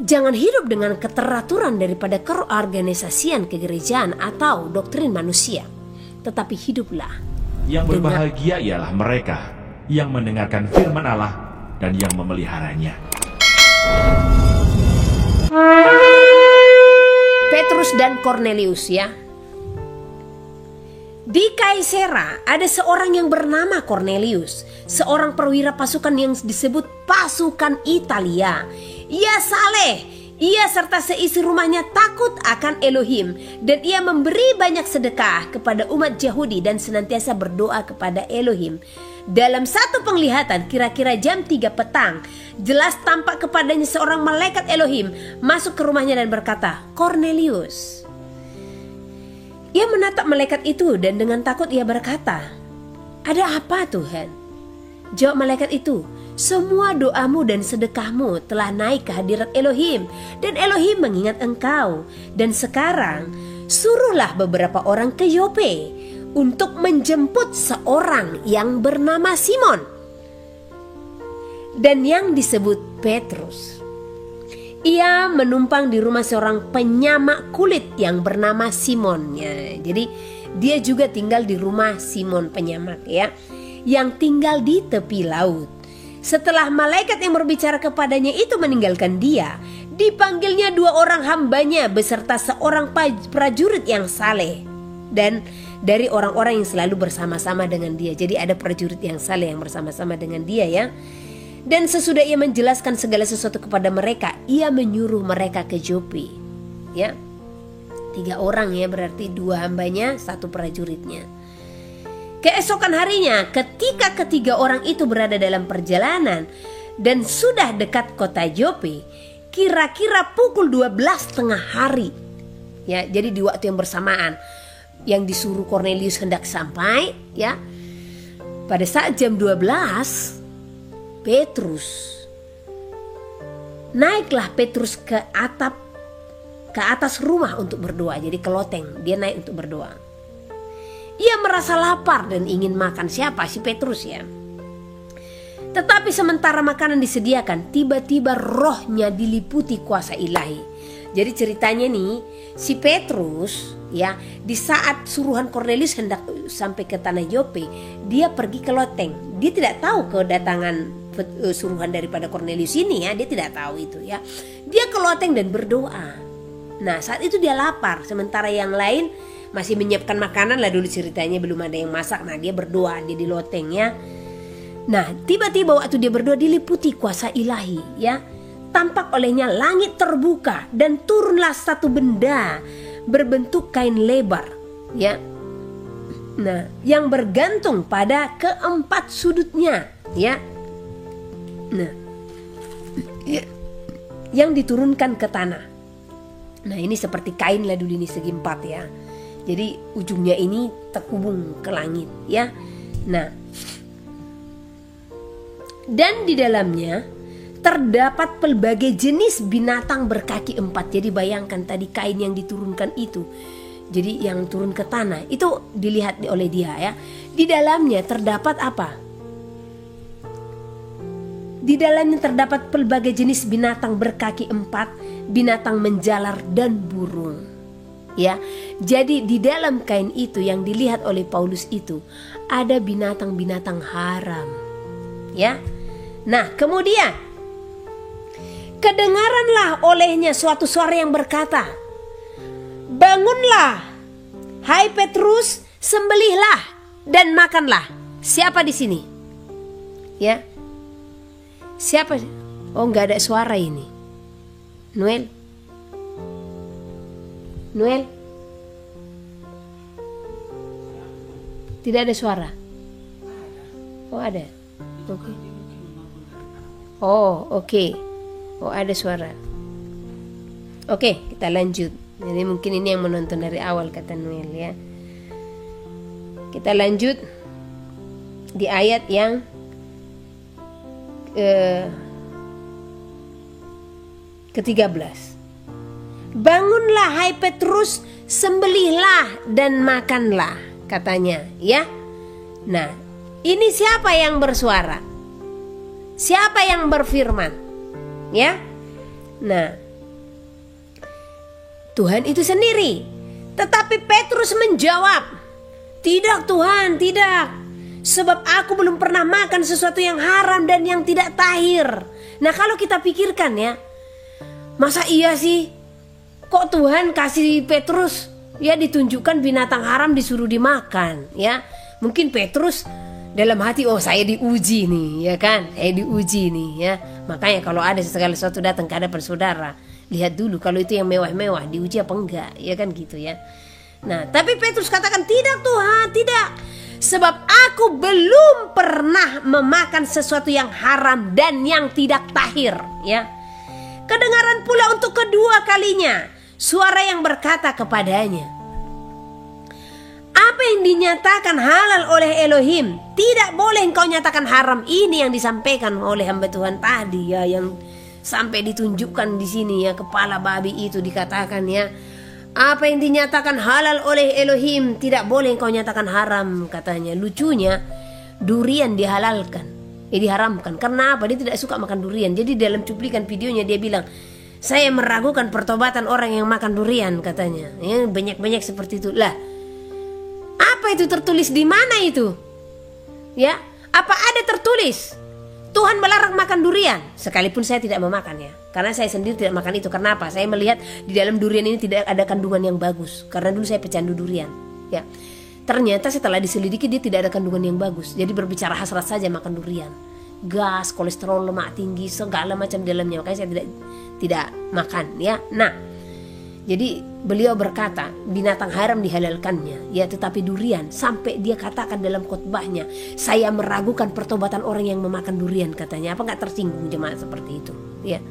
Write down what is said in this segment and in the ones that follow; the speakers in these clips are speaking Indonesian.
Jangan hidup dengan keteraturan daripada keorganisasian kegerejaan atau doktrin manusia, tetapi hiduplah. Yang berbahagia ialah mereka yang mendengarkan firman Allah dan yang memeliharanya. Petrus dan Kornelius ya. Di Kaisera ada seorang yang bernama Kornelius, seorang perwira pasukan yang disebut pasukan Italia. Ia saleh, ia serta seisi rumahnya takut akan Elohim, dan ia memberi banyak sedekah kepada umat Yahudi dan senantiasa berdoa kepada Elohim. Dalam satu penglihatan kira-kira jam 3 petang, jelas tampak kepadanya seorang malaikat Elohim masuk ke rumahnya dan berkata, "Kornelius." Ia menatap malaikat itu dan dengan takut ia berkata, "Ada apa Tuhan?" Jawab malaikat itu, "Semua doamu dan sedekahmu telah naik ke hadirat Elohim, dan Elohim mengingat engkau. Dan sekarang suruhlah beberapa orang ke Yope untuk menjemput seorang yang bernama Simon dan yang disebut Petrus. Ia menumpang di rumah seorang penyamak kulit yang bernama Simon." Jadi dia juga tinggal di rumah Simon penyamak ya, yang tinggal di tepi laut. Setelah malaikat yang berbicara kepadanya itu meninggalkan dia, dipanggilnya 2 orang hambanya beserta seorang prajurit yang saleh dan dari orang-orang yang selalu bersama-sama dengan dia. Jadi ada prajurit yang saleh yang bersama-sama dengan dia ya. Dan sesudah ia menjelaskan segala sesuatu kepada mereka, ia menyuruh mereka ke Jope ya. 3 orang ya, berarti 2 hambanya, 1 prajuritnya. Keesokan harinya, ketika ketiga orang itu berada dalam perjalanan dan sudah dekat kota Jope, kira-kira pukul 12 tengah hari. Ya, jadi di waktu yang bersamaan yang disuruh Kornelius hendak sampai, ya. Pada saat jam 12, naiklah Petrus ke atas rumah untuk berdoa. Jadi ke loteng, dia naik untuk berdoa. Ia merasa lapar dan ingin makan. Siapa? Si Petrus ya. Tetapi sementara makanan disediakan, tiba-tiba rohnya diliputi kuasa ilahi. Jadi ceritanya nih, si Petrus ya, di saat suruhan Kornelius hendak sampai ke tanah Yope, dia pergi ke loteng. Dia tidak tahu kedatangan suruhan daripada Kornelius ini ya, dia tidak tahu itu ya. Dia ke loteng dan berdoa. Nah, saat itu dia lapar, sementara yang lain masih menyiapkan makanan lah dulu ceritanya, belum ada yang masak. Nah, dia berdoa, dia di loteng ya. Nah, tiba-tiba waktu dia berdoa diliputi kuasa ilahi ya. Tampak olehnya langit terbuka dan turunlah satu benda berbentuk kain lebar ya. Nah, yang bergantung pada keempat sudutnya ya. Nah, yang diturunkan ke tanah. Nah, ini seperti kain lah dulu, ini segi 4 ya. Jadi ujungnya ini terhubung ke langit ya. Nah, dan di dalamnya terdapat pelbagai jenis binatang berkaki 4. Jadi bayangkan tadi kain yang diturunkan itu, jadi yang turun ke tanah itu dilihat oleh dia ya. Di dalamnya terdapat apa? Di dalamnya terdapat pelbagai jenis binatang berkaki 4, binatang menjalar dan burung. Ya, jadi di dalam kain itu yang dilihat oleh Paulus itu ada binatang-binatang haram. Ya. Nah, kemudian kedengaranlah olehnya suatu suara yang berkata, "Bangunlah, hai Petrus, sembelihlah dan makanlah." Siapa di sini? Ya. Siapa? Oh, nggak ada suara ini. Noel. Tidak ada suara. Oh, ada. Oke. Oh, oke. Oh, ada suara. Oke, kita lanjut. Jadi mungkin ini yang menonton dari awal, kata Noel ya. Kita lanjut di ayat yang ke-13. "Bangunlah hai Petrus, sembelihlah dan makanlah," katanya ya. Nah, ini siapa yang bersuara? Siapa yang berfirman? Ya. Nah, Tuhan itu sendiri. Tetapi Petrus menjawab, "Tidak Tuhan, tidak. Sebab aku belum pernah makan sesuatu yang haram dan yang tidak tahir." Nah, kalau kita pikirkan ya, masa iya sih kok Tuhan kasih Petrus ya ditunjukkan binatang haram disuruh dimakan ya. Mungkin Petrus dalam hati, oh saya diuji nih ya kan, saya diuji nih ya. Makanya kalau ada segala sesuatu datang ke hadapan saudara, lihat dulu kalau itu yang mewah-mewah, diuji apa enggak, ya kan gitu ya. Nah, tapi Petrus katakan, "Tidak Tuhan, tidak. Sebab aku belum pernah memakan sesuatu yang haram dan yang tidak tahir." Ya. Kedengaran pula untuk kedua kalinya suara yang berkata kepadanya, "Apa yang dinyatakan halal oleh Elohim, tidak boleh engkau nyatakan haram." Ini yang disampaikan oleh hamba Tuhan tadi ya, yang sampai ditunjukkan di sini ya, kepala babi itu dikatakan ya, apa yang dinyatakan halal oleh Elohim tidak boleh engkau nyatakan haram, katanya. Lucunya durian dihalalkan, diharamkan. Karena apa? Dia tidak suka makan durian. Jadi dalam cuplikan videonya dia bilang, "Saya meragukan pertobatan orang yang makan durian," katanya. Ya, banyak-banyak seperti itu. Lah, apa itu tertulis di mana itu? Ya, apa ada tertulis Tuhan melarang makan durian? Sekalipun saya tidak memakannya, karena saya sendiri tidak makan itu. Karena apa? Saya melihat di dalam durian ini tidak ada kandungan yang bagus. Karena dulu saya pecandu durian. Ya, ternyata setelah diselidiki dia tidak ada kandungan yang bagus. Jadi berbicara hasrat saja makan durian. Gas, kolesterol, lemak tinggi, segala macam di dalamnya. Makanya saya tidak makan. Ya, nah, jadi beliau berkata binatang haram dihalalkannya, ya, tetapi durian, sampai dia katakan dalam khotbahnya, "Saya meragukan pertobatan orang yang memakan durian," katanya. Apa nggak tersinggung jemaat seperti itu? Ya.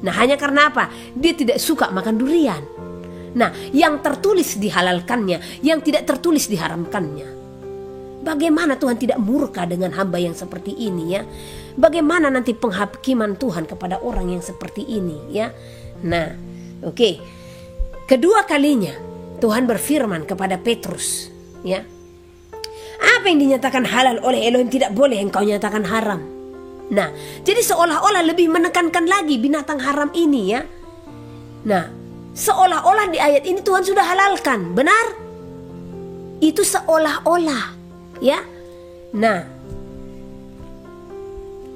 Nah, hanya karena apa? Dia tidak suka makan durian. Nah, yang tertulis dihalalkannya, yang tidak tertulis diharamkannya. Bagaimana Tuhan tidak murka dengan hamba yang seperti ini ya? Bagaimana nanti penghakiman Tuhan kepada orang yang seperti ini ya? Nah, oke. Kedua kalinya Tuhan berfirman kepada Petrus, ya. Apa yang dinyatakan halal oleh Elohim tidak boleh engkau nyatakan haram. Nah, jadi seolah-olah lebih menekankan lagi binatang haram ini ya. Nah, seolah-olah di ayat ini Tuhan sudah halalkan, benar? Itu seolah-olah, ya. Nah,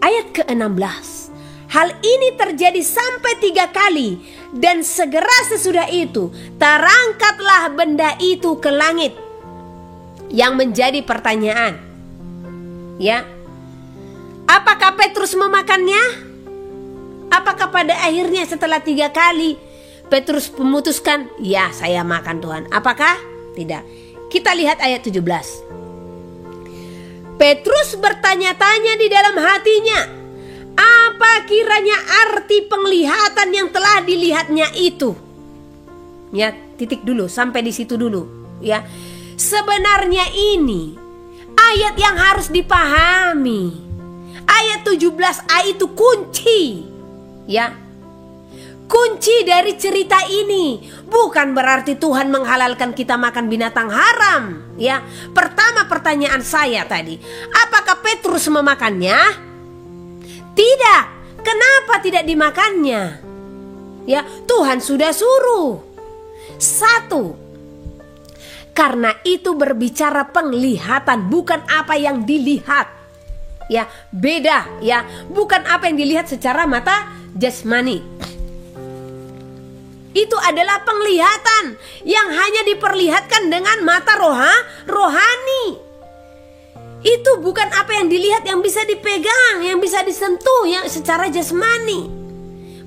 ayat ke-16. Hal ini terjadi sampai 3 kali, dan segera sesudah itu terangkatlah benda itu ke langit. Yang menjadi pertanyaan, ya, apakah Petrus memakannya? Apakah pada akhirnya setelah 3 kali Petrus memutuskan, "Ya, saya makan Tuhan"? Apakah? Tidak. Kita lihat ayat 17. Petrus bertanya-tanya di dalam hatinya, apa kiranya arti penglihatan yang telah dilihatnya itu? Ya, titik dulu, sampai di situ dulu. Ya, sebenarnya ini ayat yang harus dipahami. Ayat 17a itu kunci. Ya, kunci dari cerita ini. Bukan berarti Tuhan menghalalkan kita makan binatang haram. Ya, pertama pertanyaan saya tadi, apakah Petrus memakannya? Tidak. Kenapa tidak dimakannya? Ya, Tuhan sudah suruh. 1. Karena itu berbicara penglihatan, bukan apa yang dilihat. Ya, beda ya, bukan apa yang dilihat secara mata jasmani. Itu adalah penglihatan yang hanya diperlihatkan dengan mata rohani. Itu bukan apa yang dilihat, yang bisa dipegang, yang bisa disentuh, yang secara jasmani.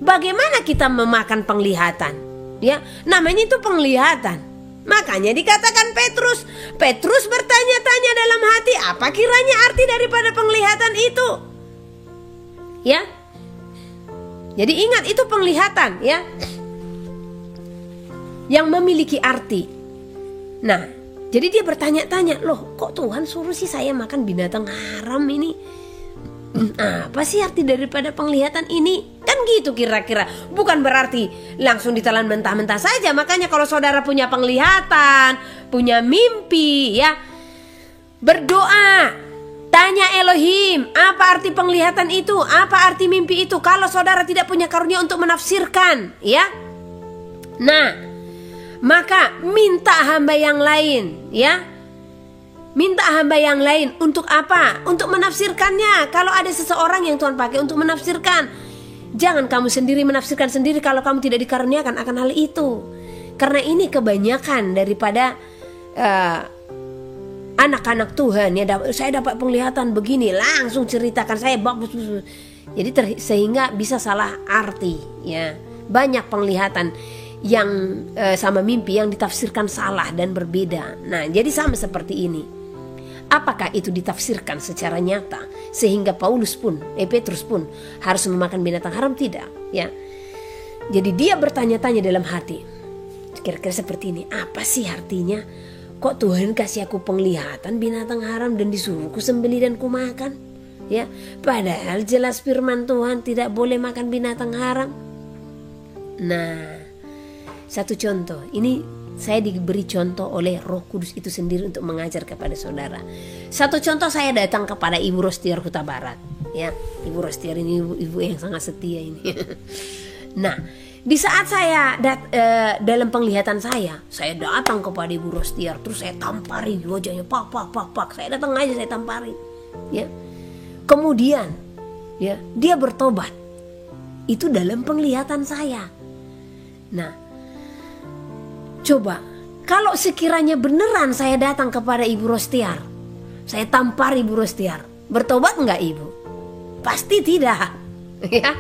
Bagaimana kita memakan penglihatan? Ya, namanya itu penglihatan. Makanya dikatakan Petrus bertanya-tanya dalam hati, apa kiranya arti daripada penglihatan itu? Ya. Jadi ingat, itu penglihatan ya, yang memiliki arti. Nah, jadi dia bertanya-tanya, loh kok Tuhan suruh sih saya makan binatang haram ini? Apa sih arti daripada penglihatan ini? Kan gitu kira-kira. Bukan berarti langsung ditelan mentah-mentah saja. Makanya kalau saudara punya penglihatan, punya mimpi ya, berdoa, tanya Elohim, apa arti penglihatan itu? Apa arti mimpi itu? Kalau saudara tidak punya karunia untuk menafsirkan ya. Nah, maka minta hamba yang lain, ya. Minta hamba yang lain untuk apa? Untuk menafsirkannya. Kalau ada seseorang yang Tuhan pakai untuk menafsirkan, jangan kamu sendiri menafsirkan sendiri kalau kamu tidak dikaruniakan akan hal itu. Karena ini kebanyakan daripada anak-anak Tuhan ya, saya dapat penglihatan begini, langsung ceritakan saya bagus. Jadi sehingga bisa salah arti ya. Banyak penglihatan yang sama mimpi yang ditafsirkan salah dan berbeda. Nah, jadi sama seperti ini. Apakah itu ditafsirkan secara nyata sehingga Petrus pun harus memakan binatang haram? Tidak, ya. Jadi dia bertanya-tanya dalam hati, kira-kira seperti ini, apa sih artinya? Kok Tuhan kasih aku penglihatan binatang haram dan disuruh ku sembelih dan ku makan? Ya, padahal jelas firman Tuhan tidak boleh makan binatang haram. Nah, satu contoh, ini saya diberi contoh oleh Roh Kudus itu sendiri untuk mengajar kepada saudara. Satu contoh, saya datang kepada Ibu Rostiar Huta Barat, ya. Ibu Rostiar ini ibu yang sangat setia ini. Nah, di saat saya dalam penglihatan saya datang kepada Ibu Rostiar, terus saya tampari wajahnya, pak. Saya datang aja, saya tampari, ya. Kemudian, ya, dia bertobat. Itu dalam penglihatan saya. Nah, coba kalau sekiranya beneran saya datang kepada Ibu Rostiar, saya tampar Ibu Rostiar, bertobat enggak Ibu? Pasti tidak, ya.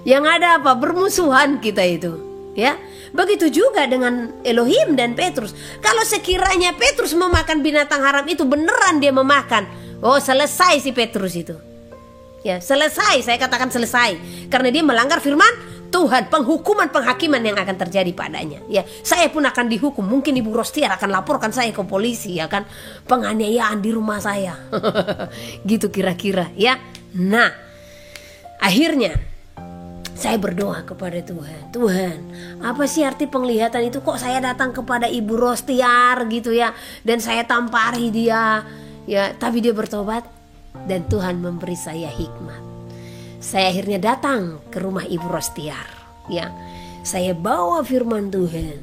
Yang ada apa? Bermusuhan kita itu, ya. Begitu juga dengan Elohim dan Petrus. Kalau sekiranya Petrus memakan binatang haram itu beneran dia memakan, oh selesai si Petrus itu, ya selesai. Saya katakan selesai karena dia melanggar firman Tuhan, penghakiman yang akan terjadi padanya. Ya, saya pun akan dihukum. Mungkin Ibu Rostiar akan laporkan saya ke polisi, ya kan, penganiayaan di rumah saya. Gitu kira-kira, ya. Nah, akhirnya saya berdoa kepada Tuhan. Tuhan, apa sih arti penglihatan itu? Kok saya datang kepada Ibu Rostiar gitu ya, dan saya tampari dia, ya, tapi dia bertobat dan Tuhan memberi saya hikmat. Saya akhirnya datang ke rumah Ibu Rostiar, ya. Saya bawa firman Tuhan,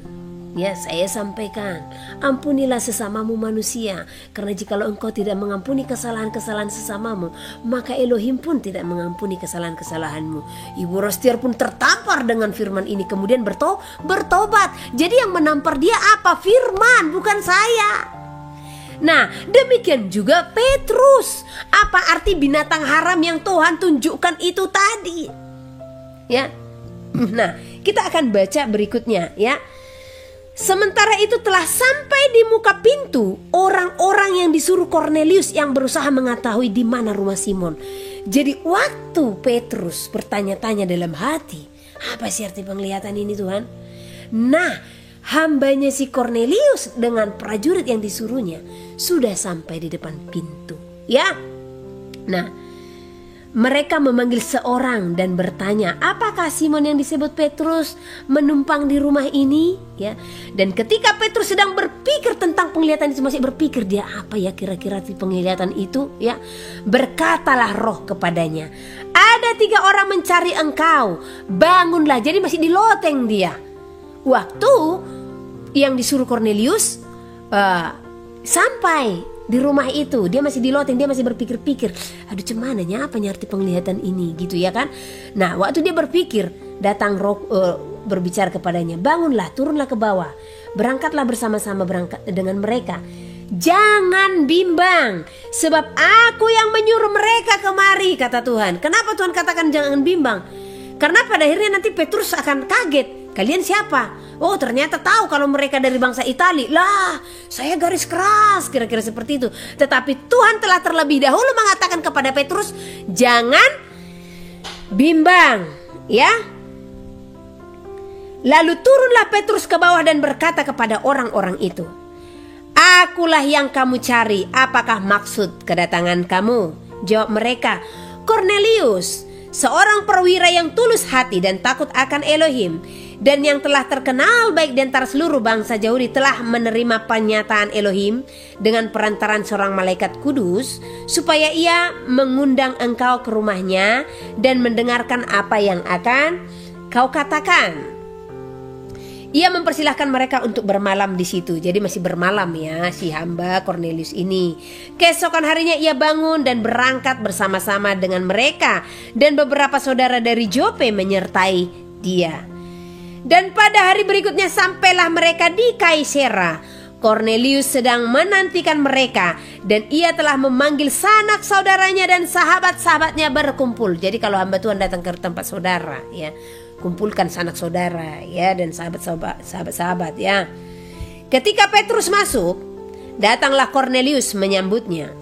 ya. Saya sampaikan, ampunilah sesamamu manusia, karena jikalau engkau tidak mengampuni kesalahan-kesalahan sesamamu, maka Elohim pun tidak mengampuni kesalahan-kesalahanmu. Ibu Rostiar pun tertampar dengan firman ini, kemudian bertobat. Jadi yang menampar dia apa? Firman, bukan saya. Nah, demikian juga Petrus. Apa arti binatang haram yang Tuhan tunjukkan itu tadi? Ya. Nah, kita akan baca berikutnya, ya. Sementara itu telah sampai di muka pintu orang-orang yang disuruh Kornelius yang berusaha mengetahui di mana rumah Simon. Jadi waktu Petrus bertanya-tanya dalam hati, apa sih arti penglihatan ini Tuhan? Nah, hambanya si Kornelius dengan prajurit yang disuruhnya sudah sampai di depan pintu, ya. Nah, mereka memanggil seorang dan bertanya, apakah Simon yang disebut Petrus menumpang di rumah ini, ya. Dan ketika Petrus sedang berpikir tentang penglihatan itu, masih berpikir dia apa ya kira-kira penglihatan itu, ya. Berkatalah Roh kepadanya, ada 3 orang mencari engkau, bangunlah. Jadi masih di loteng dia. Waktu yang disuruh Kornelius sampai di rumah itu, dia masih di loteng, dia masih berpikir-pikir, aduh cemananya apa arti penglihatan ini, gitu ya kan. Nah, waktu dia berpikir, datang Roh berbicara kepadanya, bangunlah, turunlah ke bawah, berangkatlah bersama-sama berangkat dengan mereka. Jangan bimbang, sebab aku yang menyuruh mereka kemari, kata Tuhan. Kenapa Tuhan katakan jangan bimbang? Karena pada akhirnya nanti Petrus akan kaget. Kalian siapa? Oh, ternyata tahu kalau mereka dari bangsa Itali. Lah, saya garis keras, kira-kira seperti itu. Tetapi Tuhan telah terlebih dahulu mengatakan kepada Petrus, jangan bimbang, ya. Lalu turunlah Petrus ke bawah dan berkata kepada orang-orang itu, akulah yang kamu cari, apakah maksud kedatangan kamu? Jawab mereka, Kornelius, seorang perwira yang tulus hati dan takut akan Elohim, dan yang telah terkenal baik di antara seluruh bangsa Yahudi, telah menerima pernyataan Elohim dengan perantaran seorang malaikat kudus, supaya ia mengundang engkau ke rumahnya dan mendengarkan apa yang akan kau katakan. Ia mempersilahkan mereka untuk bermalam di situ. Jadi masih bermalam ya si hamba Cornelius ini. Keesokan harinya ia bangun dan berangkat bersama-sama dengan mereka, dan beberapa saudara dari Jope menyertai dia. Dan pada hari berikutnya sampailah mereka di Kaisera. Cornelius sedang menantikan mereka, dan ia telah memanggil sanak saudaranya dan sahabat-sahabatnya berkumpul. Jadi kalau hamba Tuhan datang ke tempat saudara ya, kumpulkan sanak saudara ya dan sahabat-sahabat ya. Ketika Petrus masuk, datanglah Cornelius menyambutnya,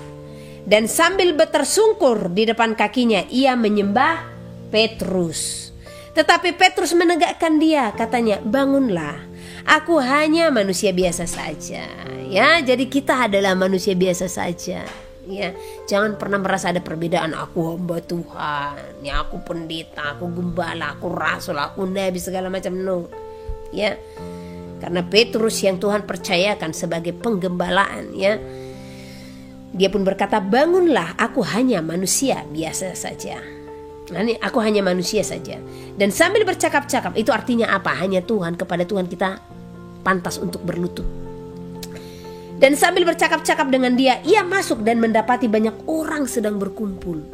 dan sambil tersungkur di depan kakinya ia menyembah Petrus. Tetapi Petrus menegakkan dia, katanya, bangunlah, aku hanya manusia biasa saja ya. Jadi kita adalah manusia biasa saja ya. Jangan pernah merasa ada perbedaan, aku hamba Tuhan ya, aku pendeta, aku gembala, aku rasul, aku nabi, segala macam. No ya. Karena Petrus yang Tuhan percayakan sebagai penggembalaan ya, dia pun berkata, bangunlah, aku hanya manusia biasa saja. Aku hanya manusia saja. Dan sambil bercakap-cakap, itu artinya apa? Hanya Tuhan, kepada Tuhan kita pantas untuk berlutut. Dan sambil bercakap-cakap dengan dia, ia masuk dan mendapati banyak orang sedang berkumpul.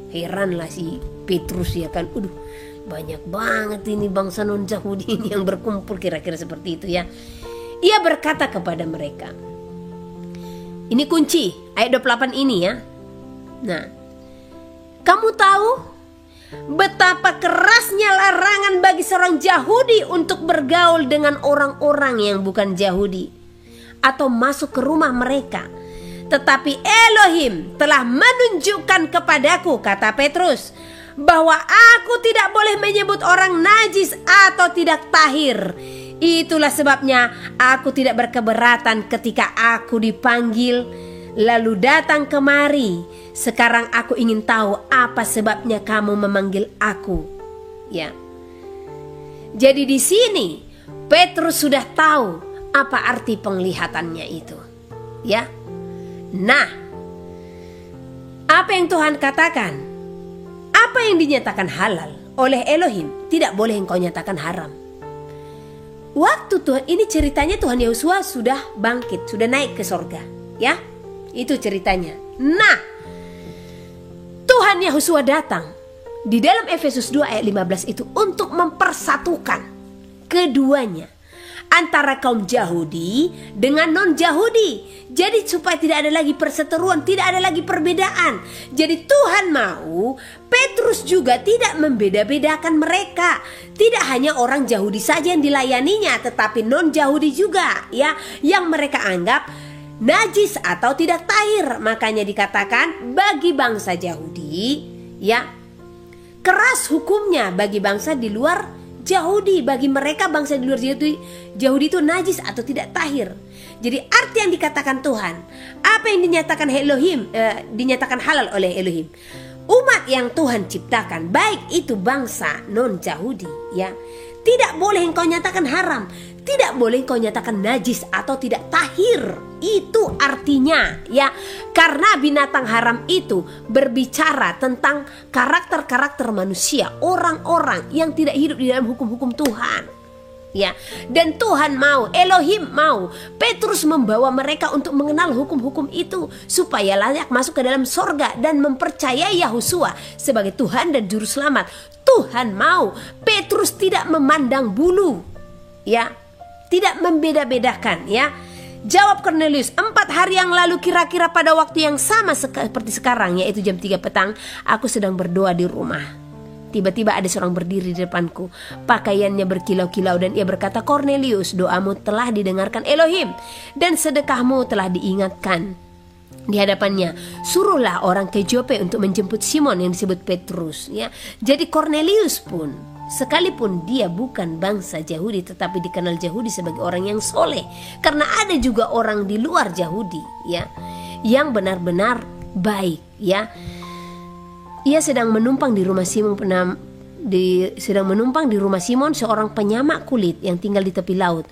Heranlah si Petrus ya kan. Banyak banget ini bangsa non-Yahudi ini yang berkumpul, kira-kira seperti itu ya. Ia berkata kepada mereka, ini kunci ayat 28 ini ya. Nah, kamu tahu betapa kerasnya larangan bagi seorang Yahudi untuk bergaul dengan orang-orang yang bukan Yahudi atau masuk ke rumah mereka. Tetapi Elohim telah menunjukkan kepadaku, kata Petrus, bahwa aku tidak boleh menyebut orang najis atau tidak tahir. Itulah sebabnya aku tidak berkeberatan ketika aku dipanggil lalu datang kemari. Sekarang aku ingin tahu apa sebabnya kamu memanggil aku. Ya. Jadi di sini Petrus sudah tahu apa arti penglihatannya itu. Ya. Nah, apa yang Tuhan katakan? Apa yang dinyatakan halal oleh Elohim tidak boleh engkau nyatakan haram. Waktu Tuhan, ini ceritanya Tuhan Yosua sudah bangkit, sudah naik ke sorga. Ya, itu ceritanya. Nah, Tuhan Yosua datang di dalam Efesus 2 ayat 15 itu untuk mempersatukan keduanya, antara kaum Yahudi dengan non-Yahudi. Jadi supaya tidak ada lagi perseteruan, tidak ada lagi perbedaan. Jadi Tuhan mau Petrus juga tidak membeda-bedakan mereka. Tidak hanya orang Yahudi saja yang dilayaninya, tetapi non-Yahudi juga ya, yang mereka anggap najis atau tidak tahir. Makanya dikatakan bagi bangsa Yahudi ya, keras hukumnya bagi bangsa di luar Yahudi. Bagi mereka bangsa di luar Yahudi itu najis atau tidak tahir. Jadi arti yang dikatakan Tuhan, apa yang dinyatakan Elohim, dinyatakan halal oleh Elohim, umat yang Tuhan ciptakan, baik itu bangsa non Yahudi ya, tidak boleh engkau nyatakan haram, tidak boleh engkau nyatakan najis atau tidak tahir. Itu artinya ya, karena binatang haram itu berbicara tentang karakter-karakter manusia, orang-orang yang tidak hidup di dalam hukum-hukum Tuhan ya. Dan Tuhan mau, Elohim mau Petrus membawa mereka untuk mengenal hukum-hukum itu supaya layak masuk ke dalam sorga dan mempercayai Yahosua sebagai Tuhan dan Juru Selamat. Tuhan mau Petrus tidak memandang bulu ya, tidak membeda-bedakan ya. Jawab Cornelius, 4 hari yang lalu kira-kira pada waktu yang sama seperti sekarang, yaitu jam 3 petang, aku sedang berdoa di rumah. Tiba-tiba ada seorang berdiri di depanku, pakaiannya berkilau-kilau, dan ia berkata, Cornelius, doamu telah didengarkan Elohim dan sedekahmu telah diingatkan di hadapannya. Suruhlah orang ke Jope untuk menjemput Simon yang disebut Petrus ya. Jadi Cornelius pun, sekalipun dia bukan bangsa Yahudi, tetapi dikenal Yahudi sebagai orang yang soleh. Karena ada juga orang di luar Yahudi ya, yang benar-benar baik ya. Ia sedang menumpang di rumah Simon seorang penyamak kulit yang tinggal di tepi laut.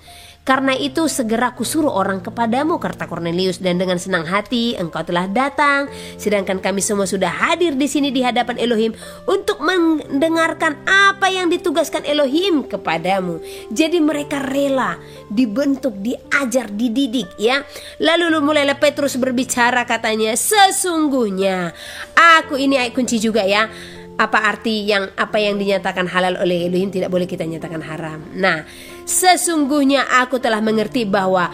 Karena itu segera kusuruh orang kepadamu, kata Kornelius, dan dengan senang hati engkau telah datang, sedangkan kami semua sudah hadir di sini di hadapan Elohim untuk mendengarkan apa yang ditugaskan Elohim kepadamu. Jadi mereka rela dibentuk, diajar, dididik, ya. Lalu mulailah Petrus berbicara, katanya, sesungguhnya aku ini ayat kunci juga, ya. Apa arti apa yang dinyatakan halal oleh Elohim tidak boleh kita nyatakan haram. Nah, sesungguhnya aku telah mengerti bahwa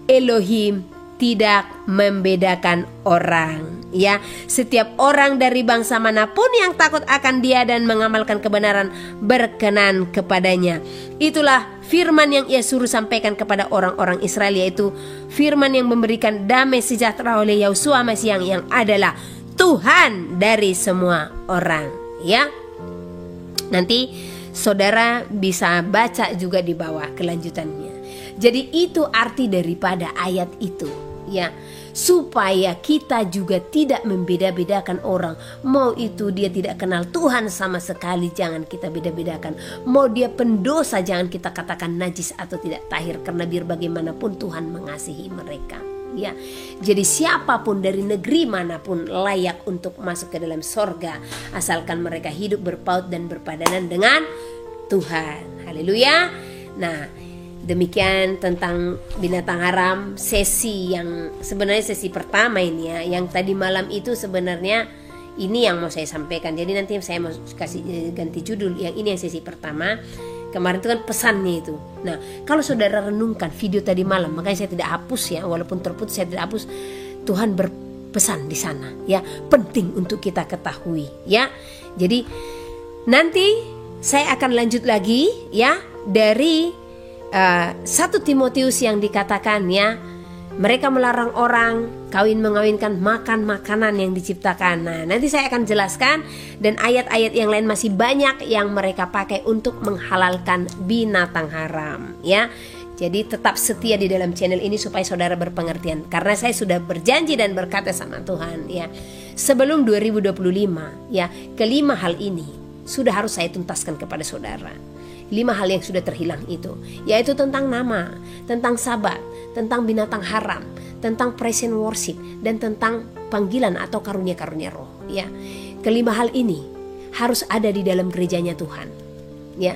Elohim tidak membedakan orang, ya. Setiap orang dari bangsa manapun yang takut akan Dia dan mengamalkan kebenaran berkenan kepadanya. Itulah firman yang Ia suruh sampaikan kepada orang-orang Israel, yaitu firman yang memberikan damai sejahtera oleh Yahusua Mashiach yang adalah Tuhan dari semua orang. Ya, nanti saudara bisa baca juga di bawah kelanjutannya. Jadi itu arti daripada ayat itu, ya, supaya kita juga tidak membeda-bedakan orang. Mau itu dia tidak kenal Tuhan sama sekali, jangan kita beda-bedakan. Mau dia pendosa, jangan kita katakan najis atau tidak tahir, karena biar bagaimanapun Tuhan mengasihi mereka. Ya, jadi siapapun dari negeri manapun layak untuk masuk ke dalam sorga, asalkan mereka hidup berpaut dan berpadanan dengan Tuhan. Haleluya. Nah, demikian tentang binatang haram, sesi yang sebenarnya sesi pertama ini, ya. Yang tadi malam itu sebenarnya ini yang mau saya sampaikan. Jadi nanti saya mau kasih ganti judul. Yang ini yang sesi pertama. Kemarin itu kan pesannya itu. Nah, kalau saudara renungkan video tadi malam, makanya saya tidak hapus, ya, walaupun terputus saya tidak hapus. Tuhan berpesan di sana, ya, penting untuk kita ketahui, ya. Jadi nanti saya akan lanjut lagi, ya, dari 1 Timotius yang dikatakan, ya, mereka melarang orang kawin mengawinkan, makan makanan yang diciptakan. Nah, nanti saya akan jelaskan, dan ayat-ayat yang lain masih banyak yang mereka pakai untuk menghalalkan binatang haram, ya. Jadi tetap setia di dalam channel ini supaya saudara berpengertian, karena saya sudah berjanji dan berkata sama Tuhan, ya, sebelum 2025, ya, kelima hal ini sudah harus saya tuntaskan kepada saudara. 5 hal yang sudah terhilang itu, yaitu tentang nama, tentang sabat, tentang binatang haram, tentang present worship, dan tentang panggilan atau karunia-karunia roh, ya. Kelima hal ini harus ada di dalam gerejanya Tuhan, ya.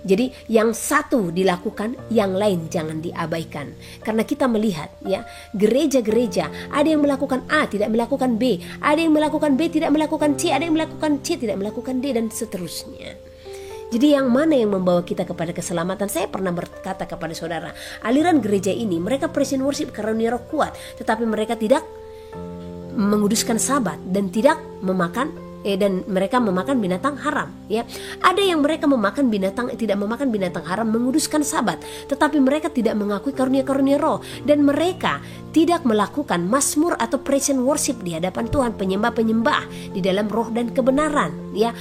Jadi yang satu dilakukan, yang lain jangan diabaikan. Karena kita melihat, ya, gereja-gereja ada yang melakukan A tidak melakukan B, ada yang melakukan B tidak melakukan C, ada yang melakukan C tidak melakukan D, dan seterusnya. Jadi yang mana yang membawa kita kepada keselamatan? Saya pernah berkata kepada saudara, aliran gereja ini mereka present worship karunia roh kuat, tetapi mereka tidak menguduskan sabat dan tidak dan mereka memakan binatang haram, ya. Ada yang mereka tidak memakan binatang haram, menguduskan sabat, tetapi mereka tidak mengakui karunia-karunia roh, dan mereka tidak melakukan mazmur atau present worship di hadapan Tuhan, penyembah-penyembah di dalam roh dan kebenaran, ya.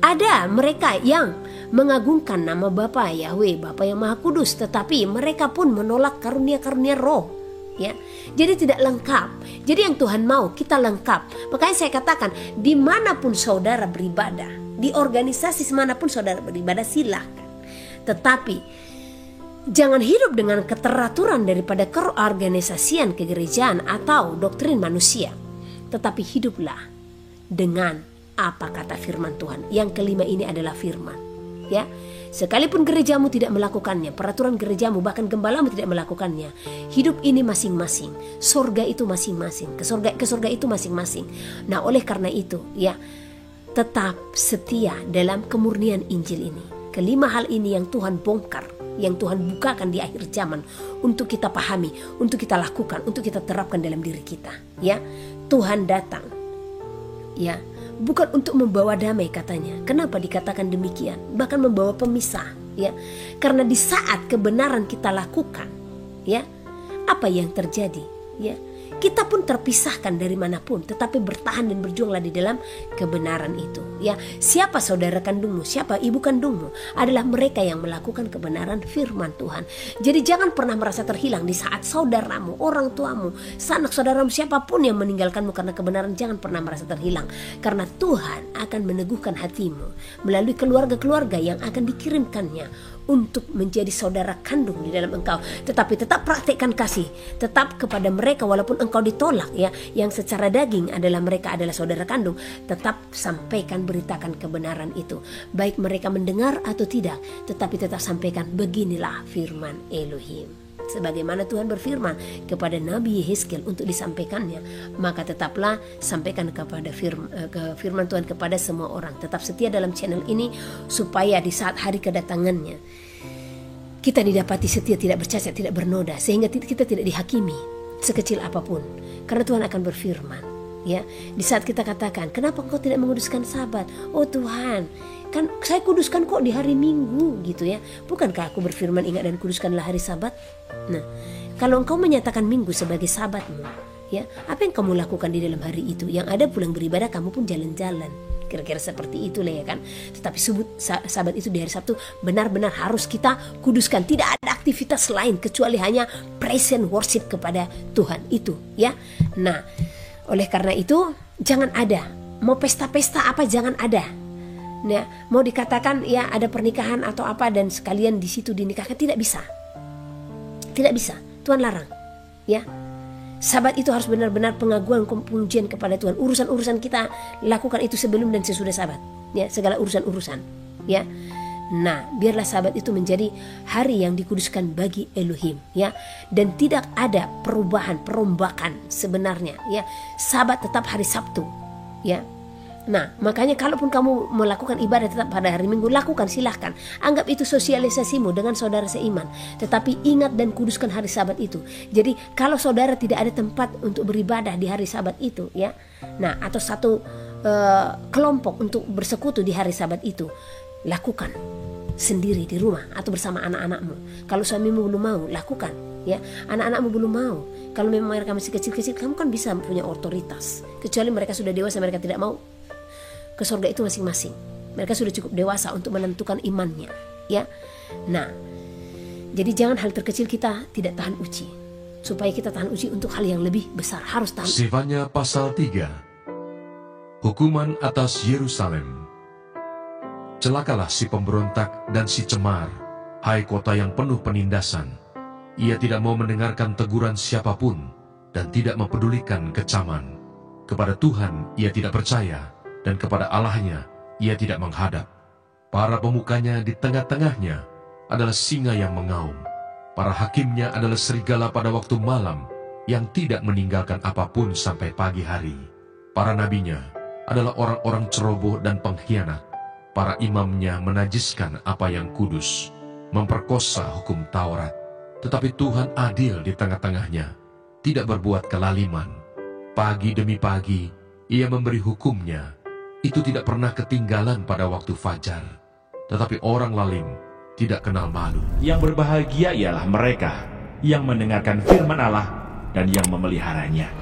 Ada mereka yang mengagungkan nama Bapa Yahweh, Bapa yang Maha Kudus, tetapi mereka pun menolak karunia-karunia roh, ya. Jadi tidak lengkap. Jadi yang Tuhan mau kita lengkap. Makanya saya katakan, dimanapun saudara beribadah, di organisasi manapun saudara beribadah, silahkan. Tetapi jangan hidup dengan keteraturan daripada keorganisasian kegerejaan atau doktrin manusia. Tetapi hiduplah dengan apa kata firman Tuhan. Yang kelima ini adalah firman, ya. Sekalipun gerejamu tidak melakukannya, peraturan gerejamu, bahkan gembalamu tidak melakukannya, hidup ini masing-masing, surga itu masing-masing, ke surga itu masing-masing. Nah, oleh karena itu, ya, tetap setia dalam kemurnian Injil ini. Kelima hal ini yang Tuhan bongkar, yang Tuhan bukakan di akhir zaman untuk kita pahami, untuk kita lakukan, untuk kita terapkan dalam diri kita, ya. Tuhan datang, ya, bukan untuk membawa damai, katanya. Kenapa dikatakan demikian? Bahkan membawa pemisah, ya. Karena di saat kebenaran kita lakukan, ya, apa yang terjadi, ya, kita pun terpisahkan dari manapun, tetapi bertahan dan berjuanglah di dalam kebenaran itu, ya. Siapa saudara kandungmu, siapa ibu kandungmu, adalah mereka yang melakukan kebenaran firman Tuhan. Jadi jangan pernah merasa terhilang di saat saudaramu, orang tuamu, sanak saudaramu, siapapun yang meninggalkanmu karena kebenaran, jangan pernah merasa terhilang. Karena Tuhan akan meneguhkan hatimu melalui keluarga-keluarga yang akan dikirimkannya untuk menjadi saudara kandung di dalam engkau. Tetapi tetap praktekkan kasih, tetap kepada mereka walaupun engkau ditolak ya, yang secara daging adalah mereka adalah saudara kandung, tetap sampaikan, beritakan kebenaran itu. Baik mereka mendengar atau tidak, tetapi tetap sampaikan, beginilah firman Elohim. Sebagaimana Tuhan berfirman kepada Nabi Yehezkiel untuk disampaikannya, maka tetaplah sampaikan kepada firman Tuhan kepada semua orang. Tetap setia dalam channel ini supaya di saat hari kedatangannya kita didapati setia, tidak bercacat, tidak bernoda, sehingga kita tidak dihakimi sekecil apapun, karena Tuhan akan berfirman. Ya, di saat kita katakan, kenapa engkau tidak menguduskan Sabat? Oh Tuhan, kan saya kuduskan kok di hari Minggu gitu ya. Bukankah aku berfirman, ingat dan kuduskanlah hari Sabat? Nah, kalau engkau menyatakan Minggu sebagai Sabatmu, ya, apa yang kamu lakukan di dalam hari itu? Yang ada pulang beribadah, kamu pun jalan-jalan. Kira-kira seperti itulah ya kan. Tetapi Sabat itu di hari Sabtu benar-benar harus kita kuduskan. Tidak ada aktivitas lain kecuali hanya praise and worship kepada Tuhan itu ya. Nah, oleh karena itu jangan ada, mau pesta-pesta apa jangan ada. Nah, mau dikatakan ya ada pernikahan atau apa dan sekalian di situ dinikahkan, tidak bisa. Tidak bisa. Tuhan larang. Ya. Sabat itu harus benar-benar pengaguan, pujian kepada Tuhan. Urusan-urusan kita lakukan itu sebelum dan sesudah Sabat. Ya, segala urusan-urusan. Ya. Nah, biarlah Sabat itu menjadi hari yang dikuduskan bagi Elohim, ya. Dan tidak ada perubahan, perombakan sebenarnya, ya. Sabat tetap hari Sabtu, ya. Nah, makanya kalaupun kamu melakukan ibadah tetap pada hari Minggu, lakukan, silahkan. Anggap itu sosialisasimu dengan saudara seiman. Tetapi ingat dan kuduskan hari Sabat itu. Jadi kalau saudara tidak ada tempat untuk beribadah di hari Sabat itu, ya. Nah, atau satu kelompok untuk bersekutu di hari Sabat itu, lakukan sendiri di rumah atau bersama anak-anakmu. Kalau suamimu belum mau, lakukan ya. Anak-anakmu belum mau, kalau memang mereka masih kecil-kecil, kamu kan bisa punya otoritas. Kecuali mereka sudah dewasa, mereka tidak mau, ke surga itu masing-masing. Mereka sudah cukup dewasa untuk menentukan imannya ya. Nah, jadi jangan hal terkecil kita tidak tahan uji. Supaya kita tahan uji untuk hal yang lebih besar, harus tahan. Sefanya pasal 3. Hukuman atas Yerusalem. Celakalah si pemberontak dan si cemar, hai kota yang penuh penindasan. Ia tidak mau mendengarkan teguran siapapun dan tidak mempedulikan kecaman. Kepada Tuhan ia tidak percaya dan kepada Allahnya ia tidak menghadap. Para pemukanya di tengah-tengahnya adalah singa yang mengaum. Para hakimnya adalah serigala pada waktu malam yang tidak meninggalkan apapun sampai pagi hari. Para nabinya adalah orang-orang ceroboh dan pengkhianat. Para imamnya menajiskan apa yang kudus, memperkosa hukum Taurat. Tetapi Tuhan adil di tengah-tengahnya, tidak berbuat kelaliman. Pagi demi pagi, ia memberi hukumnya. Itu tidak pernah ketinggalan pada waktu fajar. Tetapi orang lalim tidak kenal malu. Yang berbahagia ialah mereka yang mendengarkan firman Allah dan yang memeliharanya.